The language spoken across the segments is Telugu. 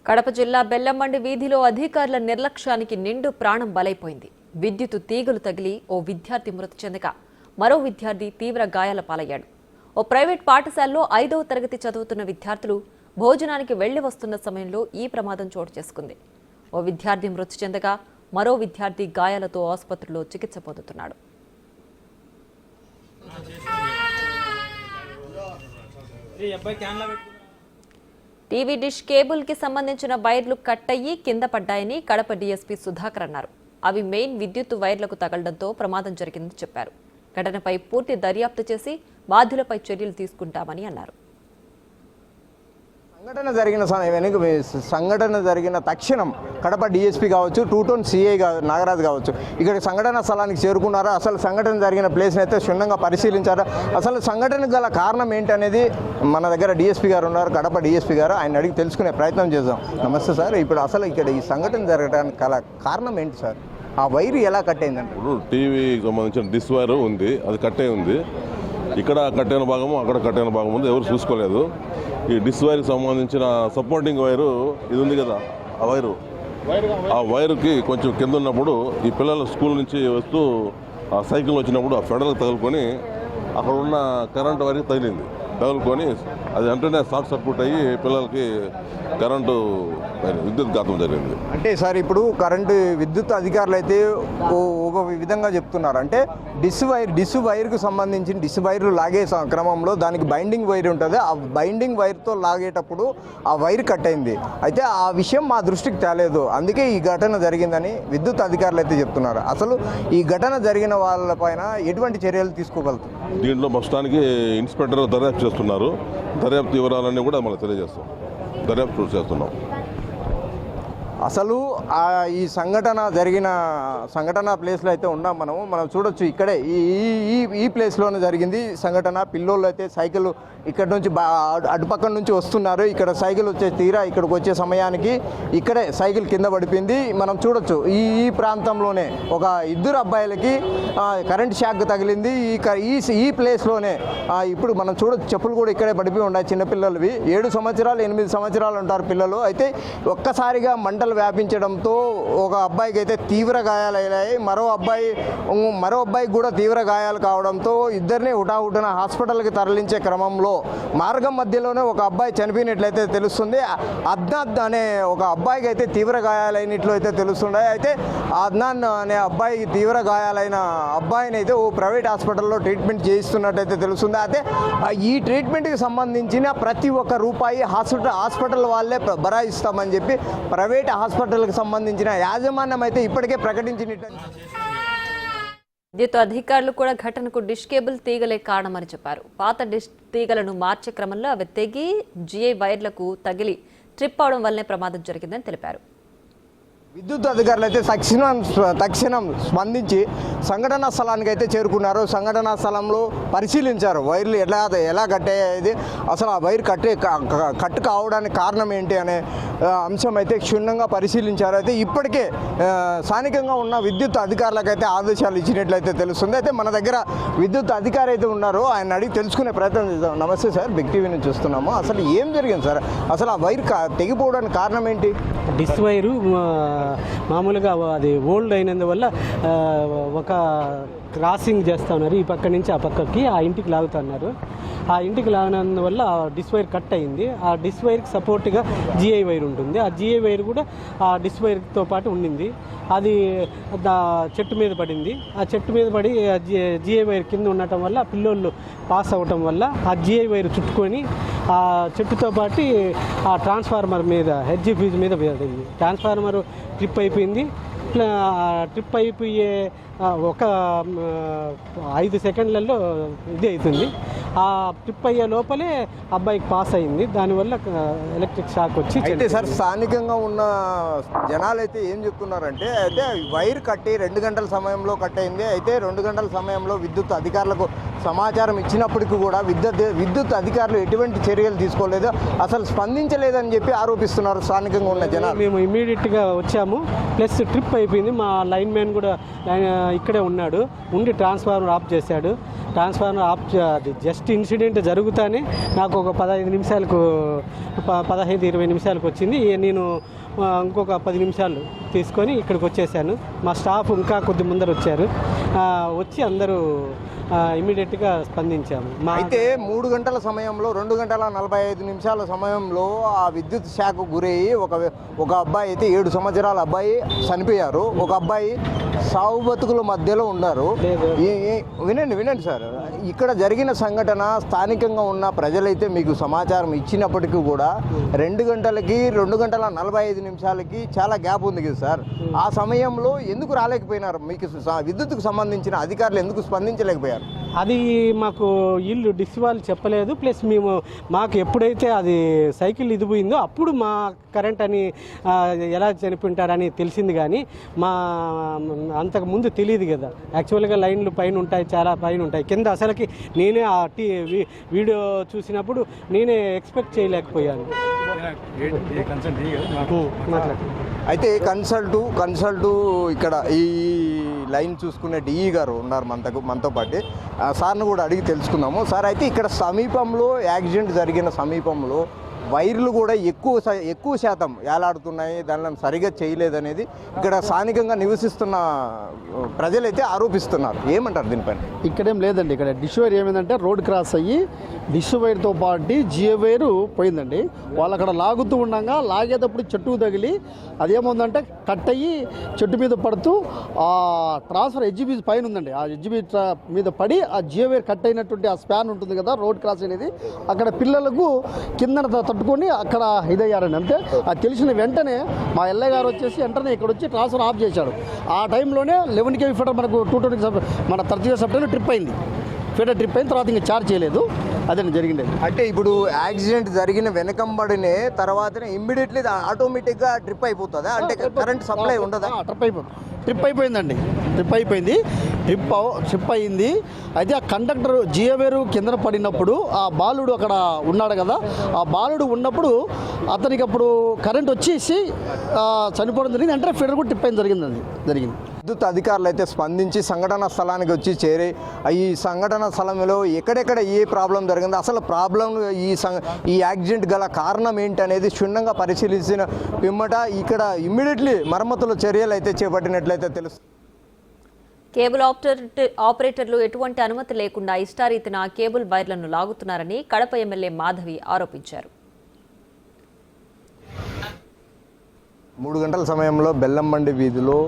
కడప జిల్లా బెల్లంమండి వీధిలో అధికారుల నిర్లక్ష్యానికి నిండు ప్రాణం బలైపోయింది. విద్యుత్ తీగలు తగిలి ఓ విద్యార్థి మృతి చెందగా మరో విద్యార్థి తీవ్ర గాయాల పాలయ్యాడు. ఓ ప్రైవేట్ పాఠశాలలో 5వ తరగతి చదువుతున్న విద్యార్థులు భోజనానికి వెళ్లి వస్తున్న సమయంలో ఈ ప్రమాదం చోటు చేసుకుంది. ఓ విద్యార్థి మృతి చెందగా మరో విద్యార్థి గాయాలతో ఆసుపత్రిలో చికిత్స పొందుతున్నాడు. టీవీ డిష్ కేబుల్ కి సంబంధించిన వైర్లు కట్ అయ్యి కింద పడ్డాయని కడప డీఎస్పీ సుధాకర్ అన్నారు. అవి మెయిన్ విద్యుత్ వైర్లకు తగలడంతో ప్రమాదం జరిగిందని చెప్పారు. ఘటనపై పూర్తి దర్యాప్తు చేసి బాధ్యులపై చర్యలు తీసుకుంటామని అన్నారు. సంఘటన జరిగిన తక్షణం కడప డిఎస్పీ కావచ్చు, 2 టౌన్ సిఐ నాగరాజు కావచ్చు, ఇక్కడ సంఘటన స్థలానికి చేరుకున్నారా, అసలు సంఘటన జరిగిన ప్లేస్ని అయితే క్షుణ్ణంగా పరిశీలించారా, అసలు సంఘటనకు గల కారణం ఏంటనేది మన దగ్గర డిఎస్పీ గారు ఉన్నారు, కడప డిఎస్పీ గారు, ఆయన అడిగి తెలుసుకునే ప్రయత్నం చేద్దాం. నమస్తే సార్, ఇప్పుడు అసలు ఇక్కడ ఈ సంఘటన జరగడానికి గల కారణం ఏంటి సార్? ఆ వైర్ ఎలా కట్ అయిందంటే ఇప్పుడు టీవీకి సంబంధించిన డిస్ వైర్ ఉంది, అది కట్ అయి ఉంది. ఇక్కడ కట్టైన భాగము అక్కడ కట్టైన భాగం ఉంది, ఎవరు చూసుకోలేదు. ఈ డిస్ వైర్కి సంబంధించిన సపోర్టింగ్ వైరు ఇది ఉంది కదా, ఆ వైరుకి కొంచెం కింద ఉన్నప్పుడు ఈ పిల్లలు స్కూల్ నుంచి వస్తూ ఆ సైకిల్ వచ్చినప్పుడు ఆ ఫెడర్కి తగులుకొని అక్కడ ఉన్న కరెంటు వైర్కి తగులుకొని అది వెంటనే షార్ట్ సర్క్యూట్ అయ్యి పిల్లలకి కరెంటు విద్యుత్ ఘాతం జరిగింది. అంటే సార్ ఇప్పుడు కరెంటు విద్యుత్ అధికారులు అయితే ఒక విధంగా చెప్తున్నారు, అంటే డిస్ వైర్కు సంబంధించిన డిస్ వైర్లు లాగే క్రమంలో దానికి బైండింగ్ వైర్ ఉంటుంది, ఆ బైండింగ్ వైర్తో లాగేటప్పుడు ఆ వైర్ కట్ అయింది. అయితే ఆ విషయం మా దృష్టికి తేలేదు, అందుకే ఈ ఘటన జరిగిందని విద్యుత్ అధికారులు అయితే చెప్తున్నారు. అసలు ఈ ఘటన జరిగిన వాళ్ళపైన ఎటువంటి చర్యలు తీసుకోగలుగుతారు? దీంట్లో ప్రస్తుతానికి ఇన్స్పెక్టర్ దర్యాప్తు చేస్తున్నారు. దర్యాప్తు వివరాలన్నీ కూడా మనకు తెలియజేస్తాం, దర్యాప్తు చేస్తున్నాం. అసలు ఈ సంఘటన ప్లేస్లో అయితే ఉన్నాం మనం చూడొచ్చు. ఇక్కడే ఈ ప్లేస్లోనే జరిగింది సంఘటన. పిల్లోళ్ళు అయితే సైకిల్ ఇక్కడ నుంచి అటుపక్కన నుంచి వస్తున్నారు, ఇక్కడ సైకిల్ వచ్చే తీరా ఇక్కడికి వచ్చే సమయానికి ఇక్కడే సైకిల్ కింద పడిపోయింది. మనం చూడొచ్చు ఈ ప్రాంతంలోనే ఒక 2 అబ్బాయిలకి కరెంట్ షాక్ తగిలింది. ఈ ప్లేస్లోనే ఇప్పుడు మనం చూడొచ్చు, చెప్పులు కూడా ఇక్కడే పడిపోయి ఉన్నాయి చిన్నపిల్లలవి. 7 సంవత్సరాలు 8 సంవత్సరాలు ఉంటారు పిల్లలు. అయితే ఒక్కసారిగా మంటలు వ్యాపించడంతో ఒక అబ్బాయికి అయితే తీవ్ర గాయాలయ్యాయి, మరో అబ్బాయికి కూడా తీవ్ర గాయాలు కావడంతో ఇద్దరిని హుటాహుటిన హాస్పిటల్కి తరలించే క్రమంలో మార్గం మధ్యలోనే ఒక అబ్బాయి చనిపోయినట్లయితే తెలుస్తుంది. అద్నాన్ అనే ఒక అబ్బాయికి అయితే తీవ్ర గాయాలైనట్లు అయితే తెలుస్తున్నాయి. అయితే అద్నాన్ అనే అబ్బాయికి తీవ్ర గాయాలైన అబ్బాయిని అయితే ఓ ప్రైవేట్ హాస్పిటల్లో ట్రీట్మెంట్ చేయిస్తున్నట్టయితే తెలుస్తుంది. అయితే ఈ ట్రీట్మెంట్కి సంబంధించిన ప్రతి ఒక్క రూపాయి హాస్పిటల్ వాళ్ళే భరాయిస్తామని చెప్పి ప్రైవేట్ హాస్పిటల్కి సంబంధించిన యాజమాన్యం అయితే ఇప్పటికే ప్రకటించినట్టు. విద్యుత్ అధికారులు కూడా ఘటనకు డిష్ కేబుల్ తీగలే కారణమని చెప్పారు. పాత డిష్ తీగలను మార్చే క్రమంలో అవి తెగి జిఐ వైర్లకు తగిలి ట్రిప్ అవడం వల్లనే ప్రమాదం జరిగిందని తెలిపారు. విద్యుత్ అధికారులు అయితే తక్షణం స్పందించి సంఘటనా స్థలానికి అయితే చేరుకున్నారు. సంఘటనా స్థలంలో పరిశీలించారు వైర్లు ఎలా కట్టేది, అసలు ఆ వైర్ కట్టు కావడానికి కారణం ఏంటి అనే అంశం అయితే క్షుణ్ణంగా పరిశీలించారు. అయితే ఇప్పటికే స్థానికంగా ఉన్న విద్యుత్ అధికారులకైతే ఆదేశాలు ఇచ్చినట్లయితే తెలుస్తుంది. అయితే మన దగ్గర విద్యుత్ అధికారి అయితే ఉన్నారు, ఆయన అడిగి తెలుసుకునే ప్రయత్నం చేద్దాం. నమస్తే సార్, బిగ్ టీవీ నుంచి చూస్తున్నాము. అసలు ఏం జరిగింది సార్? అసలు ఆ వైర్ తెగిపోవడానికి కారణం ఏంటి? డిస్ వైరు మామూలుగా అది ఓల్డ్ అయినందువల్ల ఒక క్రాసింగ్ చేస్తూ ఉన్నారు, ఈ పక్క నుంచి ఆ పక్కకి ఆ ఇంటికి లాగుతున్నారు. ఆ ఇంటికి లాగినందువల్ల డిస్ వైర్ కట్ అయింది. ఆ డిస్ వైర్కి సపోర్ట్గా జిఐ వైర్ ఉంటుంది, ఆ జిఐ వైర్ కూడా ఆ డిస్ వైర్తో పాటు ఉండింది. అది చెట్టు మీద పడింది. ఆ చెట్టు మీద పడి జిఐ వైర్ కింద ఉండటం వల్ల పిల్లోళ్ళు పాస్ అవ్వటం వల్ల ఆ జిఐ వైర్ చుట్టుకొని ఆ చెట్టుతో పాటు ఆ ట్రాన్స్ఫార్మర్ మీద హెడ్జీ ఫ్యూజ్ మీద పడింది. ట్రాన్స్ఫార్మర్ ట్రిప్ అయిపోయింది. ట్రిప్ అయిపోయే ఒక 5 సెకండ్లలో ఇది అవుతుంది. ఆ ట్రిప్ అయ్యే లోపలే అబ్బాయికి పాస్ అయింది, దానివల్ల ఎలక్ట్రిక్ షాక్ వచ్చి. అయితే సార్ స్థానికంగా ఉన్న జనాలు అయితే ఏం చెప్తున్నారంటే, అయితే వైర్ కట్టి 2 గంటల సమయంలో కట్ అయింది. అయితే 2 గంటల సమయంలో విద్యుత్ అధికారులకు సమాచారం ఇచ్చినప్పటికీ కూడా విద్యుత్ అధికారులు ఎటువంటి చర్యలు తీసుకోలేదు, అసలు స్పందించలేదని చెప్పి ఆరోపిస్తున్నారు స్థానికంగా ఉన్న జనాలు. మేము ఇమీడియట్గా వచ్చాము, ప్లస్ ట్రిప్ అయిపోయింది. మా లైన్ మ్యాన్ కూడా ఇక్కడే ఉన్నాడు, ఉండి ట్రాన్స్ఫార్మర్ ఆఫ్ చేశాడు. ట్రాన్స్ఫార్మర్ ఆఫ్ జస్ట్ ఇన్సిడెంట్ జరుగుతానే నాకు ఒక 15-20 నిమిషాలకు వచ్చింది. నేను ఇంకొక 10 నిమిషాలు తీసుకొని ఇక్కడికి వచ్చేసాను. మా స్టాఫ్ ఇంకా కొద్ది ముందర వచ్చారు, వచ్చి అందరూ ఇమీడియట్గా స్పందించాము. అయితే 3 గంటల సమయంలో 2 గంటల 45 నిమిషాల సమయంలో ఆ విద్యుత్ షాక్ గురయ్యి ఒక అబ్బాయి అయితే 7 సంవత్సరాల అబ్బాయి చనిపోయారు. ఒక అబ్బాయి సావు బతుకుల మధ్యలో ఉన్నారు. వినండి సార్, ఇక్కడ జరిగిన సంఘటన స్థానికంగా ఉన్న ప్రజలైతే మీకు సమాచారం ఇచ్చినప్పటికీ కూడా 2 గంటలకి 2 గంటల 45 నిమిషాలకి చాలా గ్యాప్ ఉంది కదా సార్. ఆ సమయంలో ఎందుకు రాలేకపోయినారు? మీకు విద్యుత్కు సంబంధించిన అధికారులు ఎందుకు స్పందించలేకపోయారు? అది మాకు ఇల్లు డిస్ వాళ్ళు చెప్పలేదు. ప్లస్ మాకు ఎప్పుడైతే అది సైకిల్ ఇది పోయిందో అప్పుడు మా కరెంట్ అని ఎలా చనిపోయింటారని తెలిసింది, కానీ అంతకు ముందు తెలియదు కదా. యాక్చువల్గా లైన్లు పైన ఉంటాయి, చాలా పైన ఉంటాయి. కింద అసలుకి నేనే ఆ వీడియో చూసినప్పుడు నేనే ఎక్స్పెక్ట్ చేయలేకపోయాను. అయితే కన్సల్టు ఇక్కడ ఈ లైన్ చూసుకునే డిఈ గారు ఉన్నారు మనతో పాటు. సార్ను కూడా అడిగి తెలుసుకుందాము. సార్, అయితే ఇక్కడ సమీపంలో యాక్సిడెంట్ జరిగిన సమీపంలో వైర్లు కూడా ఎక్కువ శాతం వేలాడుతున్నాయి, దానిని సరిగా చేయలేదనేది ఇక్కడ స్థానికంగా నివసిస్తున్న ప్రజలైతే ఆరోపిస్తున్నారు. ఏమంటారు దీనిపైన? ఇక్కడేం లేదండి. ఇక్కడ డిష్ వైర్ ఏమైందంటే రోడ్ క్రాస్ అయ్యి డిష్ వైర్తో పాటు జియో వైరు పోయిందండి. వాళ్ళు అక్కడ లాగుతూ ఉండగా లాగేటప్పుడు చెట్టుకు తగిలి అదేముందంటే కట్ అయ్యి చెట్టు మీద పడుతూ ఆ ట్రాన్స్ఫర్ ఎడ్జిబీ పైన ఉందండి. ఆ ఎడ్జిబీ మీద పడి ఆ జియో వైర్ కట్ అయినటువంటి ఆ స్పాన్ ఉంటుంది కదా రోడ్ క్రాస్ అనేది, అక్కడ పిల్లలకు కింద తట్టుకొని అక్కడ ఇదయ్యారండి. అంతే అది తెలిసిన వెంటనే మా ఎల్ఐ గారు వచ్చేసి వెంటనే ఇక్కడ వచ్చి ట్రాన్స్ఫర్ ఆఫ్ చేశాడు. ఆ టైంలోనే 11 kV ఫీటర్ మనకు 220 మన 30 సెప్టెంబర్ ట్రిప్ అయింది. ఫీటర్ ట్రిప్ అయిన తర్వాత ఇంకా చార్జ్ చేయలేదు. అదే జరిగింది. అంటే ఇప్పుడు యాక్సిడెంట్ జరిగిన వెనకంబడినే తర్వాతనే ఇమ్మీడియట్లీ ఆటోమేటిక్గా ట్రిప్ అయిపోతుందా? అంటే కరెంట్ సప్లై ఉండదా? ట్రిప్ అయిపోయిందండి. ట్రిప్ అయింది. అయితే ఆ కండక్టర్ జియో వైరు కింద పడినప్పుడు ఆ బాలుడు అక్కడ ఉన్నాడు కదా, ఆ బాలుడు ఉన్నప్పుడు అతనికి అప్పుడు కరెంట్ వచ్చేసి చనిపోవడం జరిగింది. అంటే ఫీడర్ కూడా ట్రిప్ అయిన జరిగింది. విద్యుత్ అధికారులు అయితే స్పందించి సంఘటన స్థలానికి వచ్చి చేరి ఈ సంఘటన స్థలంలో ఎక్కడెక్కడ ఏ ప్రాబ్లం జరిగిందో, అసలు ప్రాబ్లం ఈ యాక్సిడెంట్ గల కారణం ఏంటనేది క్షుణ్ణంగా పరిశీలించిన పిమ్మట ఇక్కడ ఇమ్మీడియట్లీ మరమ్మతుల చర్యలు అయితే చేపట్టినట్లయితే తెలుస్తుంది. కేబుల్ ఆపరేటర్లు ఎటువంటి అనుమతి లేకుండా ఇష్టారీతిన కేబుల్ వైర్లను లాగుతున్నారని కడప ఎమ్మెల్యే మాధవి ఆరోపించారు. 3 గంటల సమయంలో బెల్లంబండి వీధిలో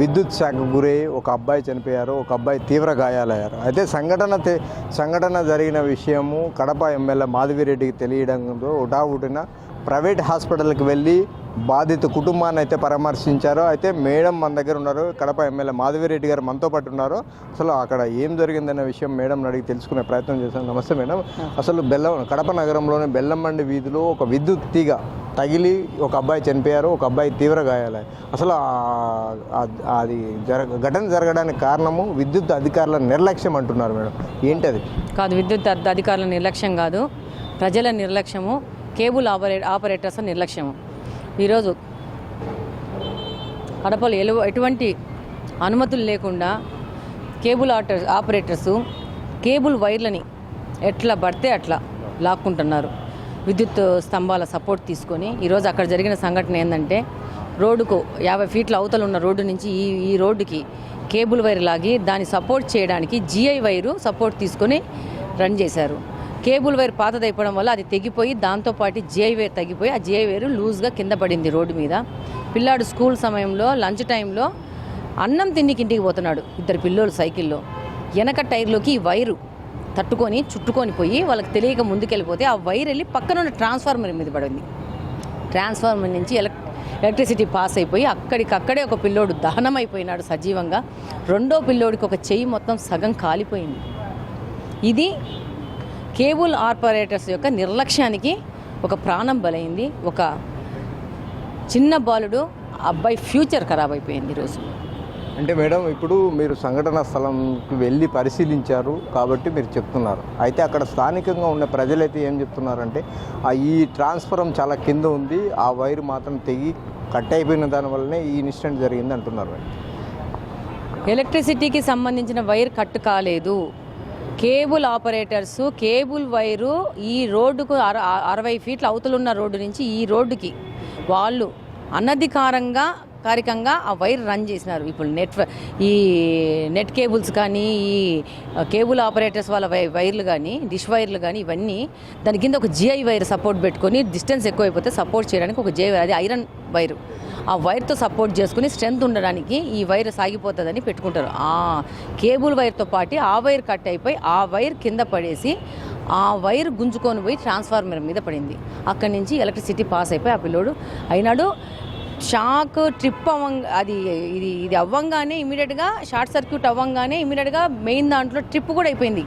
విద్యుత్ శాఖకు గురై ఒక అబ్బాయి చనిపోయారు, ఒక అబ్బాయి తీవ్ర గాయాలయ్యారు. అయితే సంఘటన జరిగిన విషయము కడప ఎమ్మెల్యే మాధవిరెడ్డికి తెలియడంతో హుటాహుటిన ప్రైవేట్ హాస్పిటల్కి వెళ్ళి బాధిత కుటుంబాన్ని అయితే పరామర్శించారు. అయితే మేడం మన దగ్గర ఉన్నారు, కడప ఎమ్మెల్యే మాధవిరెడ్డి గారు మనతో పాటు ఉన్నారు. అసలు అక్కడ ఏం జరిగిందనే విషయం మేడం అడిగి తెలుసుకునే ప్రయత్నం చేశాను. నమస్తే మేడం. అసలు కడప నగరంలోని బెల్లంబండి వీధిలో ఒక విద్యుత్ తీగ తగిలి ఒక అబ్బాయి చనిపోయారు, ఒక అబ్బాయి తీవ్ర గాయాలయ్యాయి. అసలు అది ఘటన జరగడానికి కారణము విద్యుత్ అధికారుల నిర్లక్ష్యం అంటున్నారు మేడం. ఏంటది? కాదు, విద్యుత్ అధికారుల నిర్లక్ష్యం కాదు, ప్రజల నిర్లక్ష్యము, కేబుల్ ఆపరేటర్స్ నిర్లక్ష్యము. ఈరోజు కడపలో ఎటువంటి అనుమతులు లేకుండా కేబుల్ ఆపరేటర్సు కేబుల్ వైర్లని ఎట్లా పడితే అట్లా లాక్కుంటున్నారు. విద్యుత్ స్తంభాల సపోర్ట్ తీసుకొని ఈరోజు అక్కడ జరిగిన సంఘటన ఏంటంటే రోడ్డుకు 50 ఫీట్ల అవతల ఉన్న రోడ్డు నుంచి ఈ రోడ్డుకి కేబుల్ వైర్ లాగి దాన్ని సపోర్ట్ చేయడానికి జిఐ వైరు సపోర్ట్ తీసుకొని రన్ చేశారు. కేబుల్ వైర్ పాతదైపోవడం వల్ల అది తెగిపోయి దాంతోపాటు జిఐ వైర్ తగ్గిపోయి ఆ జిఐ వైరు లూజ్గా కింద పడింది రోడ్డు మీద. పిల్లాడు స్కూల్ సమయంలో లంచ్ టైంలో అన్నం తిండికి ఇంటికి పోతున్నాడు, 2 పిల్లోళ్ళు సైకిల్లో. వెనక టైర్లోకి ఈ వైరు చుట్టుకొని పోయి వాళ్ళకి తెలియక ముందుకెళ్ళిపోతే ఆ వైర్ వెళ్ళి పక్కన ఉన్న ట్రాన్స్ఫార్మర్ మీద పడింది. ట్రాన్స్ఫార్మర్ నుంచి ఎలక్ట్రిసిటీ పాస్ అయిపోయి అక్కడికక్కడే ఒక పిల్లోడు దహనం అయిపోయినాడు సజీవంగా. 2వ పిల్లోడికి ఒక చెయ్యి మొత్తం సగం కాలిపోయింది. ఇది కేబుల్ ఆపరేటర్స్ యొక్క నిర్లక్ష్యానికి ఒక ప్రాణం బలైంది. ఒక చిన్న బాలుడు అబ్బాయి ఫ్యూచర్ ఖరాబ్ అయిపోయింది. ఈరోజు అంటే మేడం ఇప్పుడు మీరు సంఘటన స్థలంకి వెళ్ళి పరిశీలించారు కాబట్టి మీరు చెప్తున్నారు. అయితే అక్కడ స్థానికంగా ఉన్న ప్రజలైతే ఏం చెప్తున్నారంటే ఈ ట్రాన్స్ఫారం చాలా కింద ఉంది, ఆ వైర్ మాత్రం తెగి కట్ అయిపోయిన దానివల్లనే ఈ ఇన్సిడెంట్ జరిగింది అంటున్నారు. ఎలక్ట్రిసిటీకి సంబంధించిన వైర్ కట్ కాలేదు. కేబుల్ ఆపరేటర్స్ కేబుల్ వైరు ఈ రోడ్డుకు 60 ఫీట్ల అవతలున్న రోడ్డు నుంచి ఈ రోడ్డుకి వాళ్ళు అనధికారంగా ఆ వైర్ రన్ చేసినారు. ఇప్పుడు ఈ నెట్ కేబుల్స్ కానీ ఈ కేబుల్ ఆపరేటర్స్ వాళ్ళ వైర్లు కానీ డిష్ వైర్లు కానీ ఇవన్నీ దాని కింద ఒక జిఐ వైర్ సపోర్ట్ పెట్టుకొని డిస్టెన్స్ ఎక్కువైపోతే సపోర్ట్ చేయడానికి ఒక జిఐ వైర్, అది ఐరన్ వైరు, ఆ వైర్తో సపోర్ట్ చేసుకుని స్ట్రెంత్ ఉండడానికి ఈ వైర్ సాగిపోతుందని పెట్టుకుంటారు. ఆ కేబుల్ వైర్తో పాటు ఆ వైర్ కట్ అయిపోయి ఆ వైర్ కింద పడేసి ఆ వైర్ గుంజుకొని పోయి ట్రాన్స్ఫార్మర్ మీద పడింది. అక్కడి నుంచి ఎలక్ట్రిసిటీ పాస్ అయిపోయి ఆ పిల్లోడు అయినాడు. షాక్ ట్రిప్ ఇది అవ్వంగానే ఇమీడియట్గా షార్ట్ సర్క్యూట్ అవ్వంగానే ఇమీడియట్గా మెయిన్ దాంట్లో ట్రిప్ కూడా అయిపోయింది.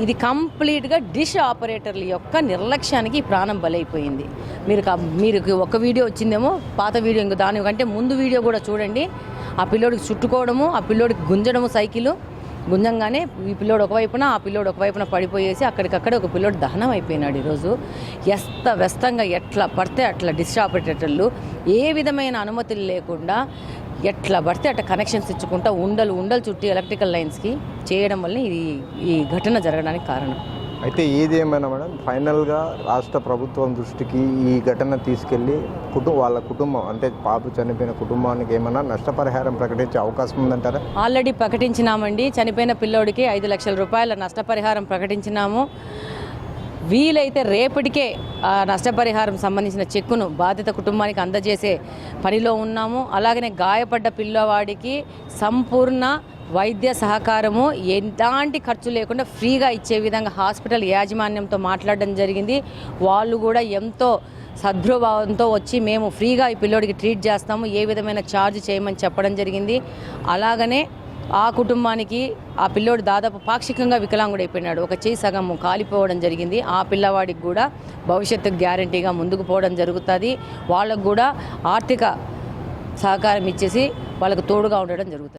ఇది కంప్లీట్గా డిష్ ఆపరేటర్ల యొక్క నిర్లక్ష్యానికి ప్రాణం బలైపోయింది. మీరు ఒక వీడియో వచ్చిందేమో, పాత వీడియో ఇంకో దానికంటే ముందు వీడియో కూడా చూడండి. ఆ పిల్లోడికి చుట్టుకోవడము, ఆ పిల్లోడికి గుంజడము, సైకిల్ గుంజంగానే ఈ పిల్లోడు ఒకవైపున ఆ పిల్లోడు ఒకవైపున పడిపోయేసి అక్కడికక్కడ ఒక పిల్లోడు దహనం అయిపోయినాడు. ఈరోజు వ్యస్తంగా ఎట్లా పడితే అట్లా డిష్ ఆపరేటర్లు ఏ విధమైన అనుమతులు లేకుండా ఎట్లా పడితే అట్లా కనెక్షన్స్ ఇచ్చుకుంటా ఉండలు చుట్టి ఎలక్ట్రికల్ లైన్స్కి చేయడం వల్ల ఈ ఘటన జరగడానికి కారణం. అయితే ఏది ఏమైనా మేడం, ఫైనల్గా రాష్ట్ర ప్రభుత్వం దృష్టికి ఈ ఘటన తీసుకెళ్ళి వాళ్ళ కుటుంబం అంటే పాప చనిపోయిన కుటుంబానికి ఏమైనా నష్టపరిహారం ప్రకటించే అవకాశం ఉందంటారా? ఆల్రెడీ ప్రకటించినామండి. చనిపోయిన పిల్లోడికి 5 లక్షల రూపాయల నష్టపరిహారం ప్రకటించినాము. వీలైతే రేపటికే ఆ నష్టపరిహారం సంబంధించిన చెక్కును బాధిత కుటుంబానికి అందజేసే పనిలో ఉన్నాము. అలాగనే గాయపడ్డ పిల్లవాడికి సంపూర్ణ వైద్య సహకారము ఎలాంటి ఖర్చు లేకుండా ఫ్రీగా ఇచ్చే విధంగా హాస్పిటల్ యాజమాన్యంతో మాట్లాడడం జరిగింది. వాళ్ళు కూడా ఎంతో సద్భావంతో వచ్చి మేము ఫ్రీగా ఈ పిల్లోడికి ట్రీట్ చేస్తాము, ఏ విధమైన ఛార్జ్ చేయమని చెప్పడం జరిగింది. అలాగనే ఆ కుటుంబానికి ఆ పిల్లోడు దాదాపు పాక్షికంగా వికలాంగుడైపోయినాడు. ఒక చేయి సగం కాలిపోవడం జరిగింది. ఆ పిల్లవాడికి కూడా భవిష్యత్తుకు గ్యారంటీగా ముందుకు పోవడం జరుగుతుంది. వాళ్ళకు కూడా ఆర్థిక సహకారం ఇచ్చేసి వాళ్ళకు తోడుగా ఉండడం జరుగుతుంది.